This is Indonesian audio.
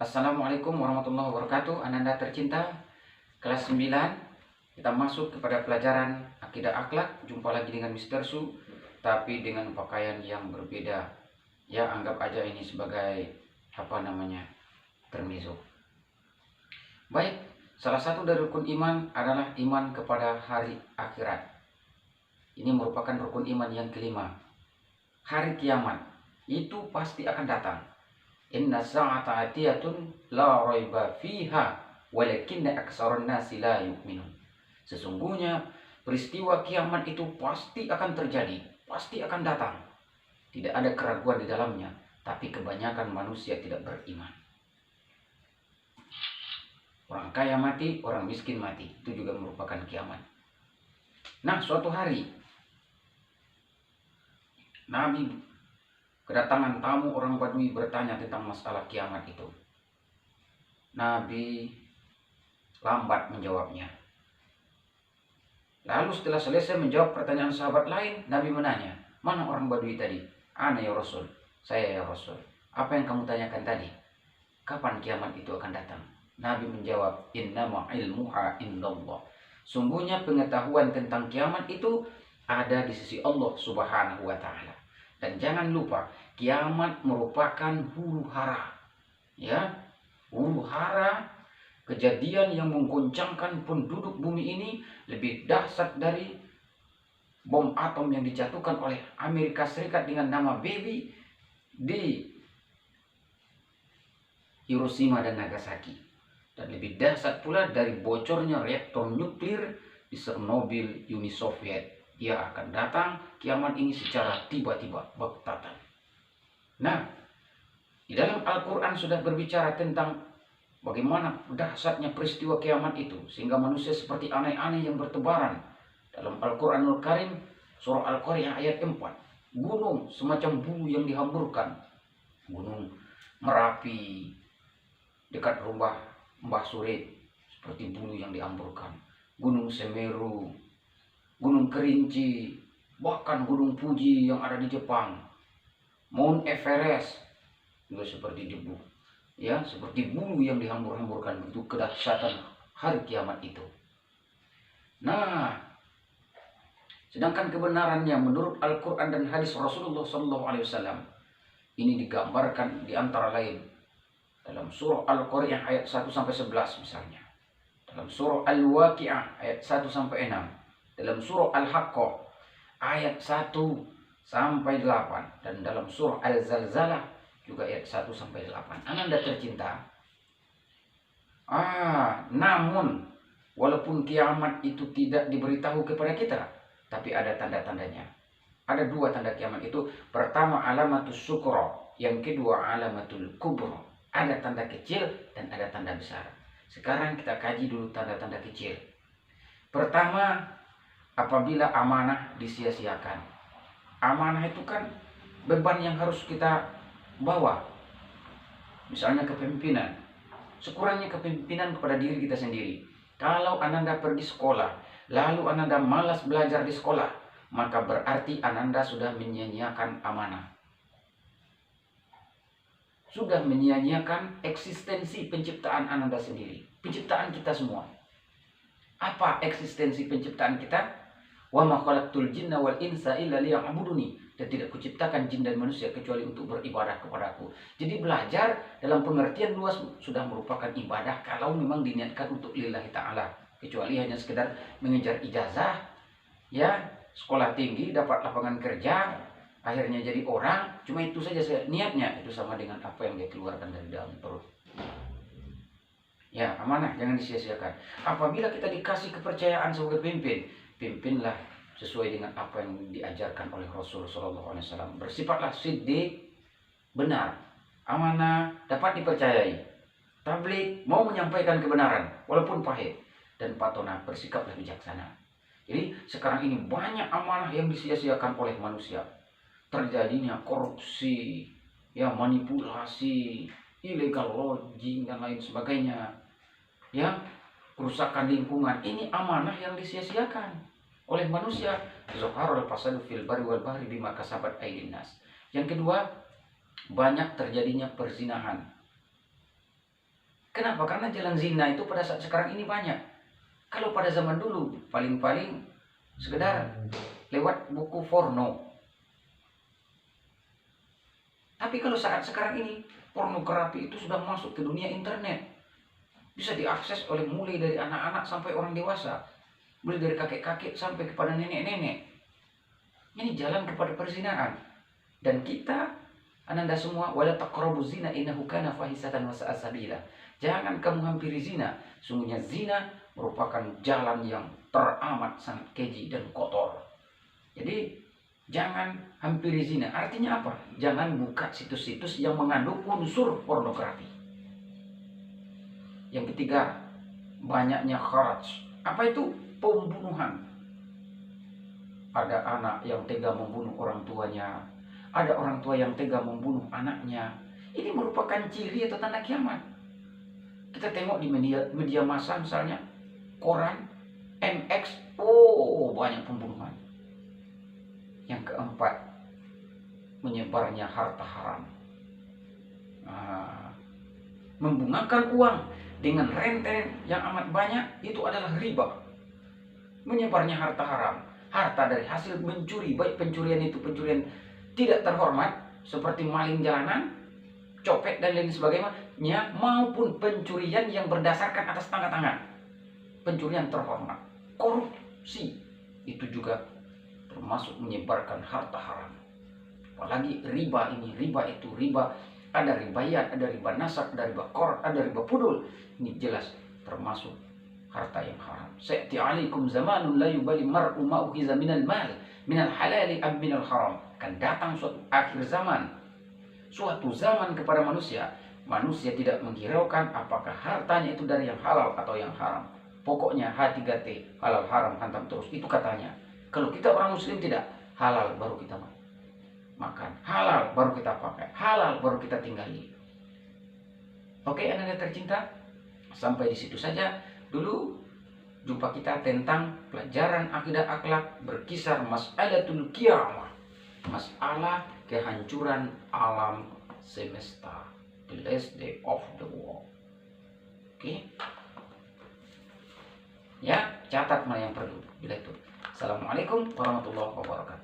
Assalamualaikum warahmatullahi wabarakatuh. Ananda tercinta, kelas 9. Kita masuk kepada pelajaran akidah akhlak. Jumpa lagi dengan Mr. Su, tapi dengan pakaian yang berbeda. Ya, anggap aja ini sebagai termizo. Baik, salah satu dari rukun iman adalah iman kepada hari akhirat. Ini merupakan rukun iman yang kelima. Hari kiamat itu pasti akan datang. Inna sa'ata atiyatun la raiba fiha walakinna aksarun nasi la yu'minun. Sesungguhnya peristiwa kiamat itu pasti akan terjadi, pasti akan datang. Tidak ada keraguan di dalamnya, tapi kebanyakan manusia tidak beriman. Orang kaya mati, orang miskin mati, itu juga merupakan kiamat. Nah, suatu hari Nabi kedatangan tamu orang Badui bertanya tentang masalah kiamat itu. Nabi lambat menjawabnya. Lalu setelah selesai menjawab pertanyaan sahabat lain, Nabi menanya, "Mana orang Badui tadi?" "Ana ya Rasul." "Saya ya Rasul." "Apa yang kamu tanyakan tadi? Kapan kiamat itu akan datang?" Nabi menjawab, "Innama ilmuha indallah." Sungguhnya pengetahuan tentang kiamat itu ada di sisi Allah Subhanahu wa taala. Dan jangan lupa, kiamat merupakan huru hara. Ya, huru hara, kejadian yang mengguncangkan penduduk bumi ini lebih dahsyat dari bom atom yang dijatuhkan oleh Amerika Serikat dengan nama Baby di Hiroshima dan Nagasaki. Dan lebih dahsyat pula dari bocornya reaktor nuklir di Chernobyl, Uni Soviet. Dia akan datang kiamat ini secara tiba-tiba, baktatan. Nah, di dalam Al-Quran sudah berbicara tentang bagaimana dahsyatnya peristiwa kiamat itu, sehingga manusia seperti aneh-aneh yang bertebaran. Dalam Al-Quranul Karim, surah Al-Qariyah ayat 4, gunung semacam bulu yang dihamburkan. Gunung Merapi dekat rumah Mbah Surit seperti bulu yang dihamburkan. Gunung Semeru, Gunung Kerinci, bahkan Gunung Fuji yang ada di Jepang, Mount Everest juga seperti debu, ya, seperti bulu yang dihambur-hamburkan. Itu kedahsyatan hari kiamat itu. Nah, sedangkan kebenarannya menurut Al-Quran dan hadis Rasulullah SAW ini digambarkan di antara lain dalam surah Al-Qariyah ayat 1-11 misalnya, dalam surah Al-Waqi'ah ayat 1-6, dalam surah Al-Haqqah ayat 1-8, dan dalam surah Al-Zalzalah juga ayat 1-8. Ananda tercinta, namun walaupun kiamat itu tidak diberitahu kepada kita, tapi ada tanda-tandanya. Ada dua tanda kiamat itu. Pertama alamatus sukra, yang kedua alamatul kubra. Ada tanda kecil dan ada tanda besar. Sekarang kita kaji dulu tanda-tanda kecil. Pertama, apabila amanah disia-siakan. Amanah itu kan beban yang harus kita bawa. Misalnya kepemimpinan. Sekurangnya kepemimpinan kepada diri kita sendiri. Kalau Ananda pergi sekolah, lalu Ananda malas belajar di sekolah, maka berarti Ananda sudah menyia-nyiakan amanah. Sudah menyia-nyiakan eksistensi penciptaan Ananda sendiri. Penciptaan kita semua. Apa eksistensi penciptaan kita? Wa ma khalaqtul jinna wal insa illa liya'buduni. Dan tidak kuciptakan jin dan manusia kecuali untuk beribadah kepadaku. Jadi belajar dalam pengertian luas sudah merupakan ibadah kalau memang diniatkan untuk lillahi ta'ala. Kecuali hanya sekedar mengejar ijazah, ya, sekolah tinggi, dapat lapangan kerja, akhirnya jadi orang, cuma itu saja niatnya. Itu sama dengan apa yang dia keluarkan dari dalam perut. Ya, amanah jangan disia-siakan. Apabila kita dikasih kepercayaan sebagai pemimpin, pimpinlah sesuai dengan apa yang diajarkan oleh Rasul Sallallahu Alaihi Wasallam. Bersifatlah siddiq, benar, amanah, dapat dipercayai. Tabligh, mau menyampaikan kebenaran walaupun pahit. Dan patona, bersikaplah bijaksana. Jadi sekarang ini banyak amanah yang disia-siakan oleh manusia. Terjadinya korupsi, ya, manipulasi, illegal logging dan lain sebagainya, ya, kerusakan lingkungan. Ini amanah yang disia-siakan oleh manusia. Zaharul fasadu fil barri wal bahri bima kasabat aydin nas. Yang kedua, banyak terjadinya perzinahan. Kenapa? Karena jalan zina itu pada saat sekarang ini banyak. Kalau pada zaman dulu paling-paling sekedar lewat buku porno. Tapi kalau saat sekarang ini pornografi itu sudah masuk ke dunia internet. Bisa diakses oleh mulai dari anak-anak sampai orang dewasa. Mulai dari kakek-kakek sampai kepada nenek-nenek. Ini jalan kepada perzinahan. Dan kita, ananda semua, wala taqrabu zina innahu kana fahisatan wa sa'a sabila. Jangan kamu hampiri zina. Sungguhnya zina merupakan jalan yang teramat sangat keji dan kotor. Jadi jangan hampiri zina. Artinya apa? Jangan buka situs-situs yang mengandung unsur pornografi. Yang ketiga, banyaknya kharaj. Apa itu? Pembunuhan. Ada anak yang tega membunuh orang tuanya. Ada orang tua yang tega membunuh anaknya. Ini merupakan ciri atau tanda kiamat. Kita tengok di media massa misalnya, koran, MX, banyak pembunuhan. Yang keempat, menyebarnya harta haram. Membungakan uang dengan rente yang amat banyak itu adalah riba. Menyebarnya harta haram, harta dari hasil mencuri, baik pencurian itu pencurian tidak terhormat seperti maling jalanan, copet dan lain sebagainya, maupun pencurian yang berdasarkan atas tanda tangan, pencurian terhormat, korupsi itu juga termasuk menyebarkan harta haram. Apalagi riba ini, riba itu, riba ada ribayat, ada riba nasab, ada riba qard, ada riba pudul. Ini jelas termasuk harta yang haram. Sa'ti 'alaikum zamanun la yubali mar'u ma ukhiza minal mal, minal halali am minal haram. Akan datang suatu akhir zaman, suatu zaman kepada manusia. Manusia tidak menghiraukan apakah hartanya itu dari yang halal atau yang haram. Pokoknya H3T, halal haram hantam terus. Itu katanya. Kalau kita orang muslim tidak, halal baru kita makan, halal baru kita pakai, halal baru kita tinggali. Oke, Anda tercinta, sampai di situ saja dulu jumpa kita tentang pelajaran akidah akhlak berkisar mas'alatul qiyamah, masalah kehancuran alam semesta, the last day of the world. Oke, ya, catat mana yang perlu. Bila itu, assalamualaikum warahmatullahi wabarakatuh.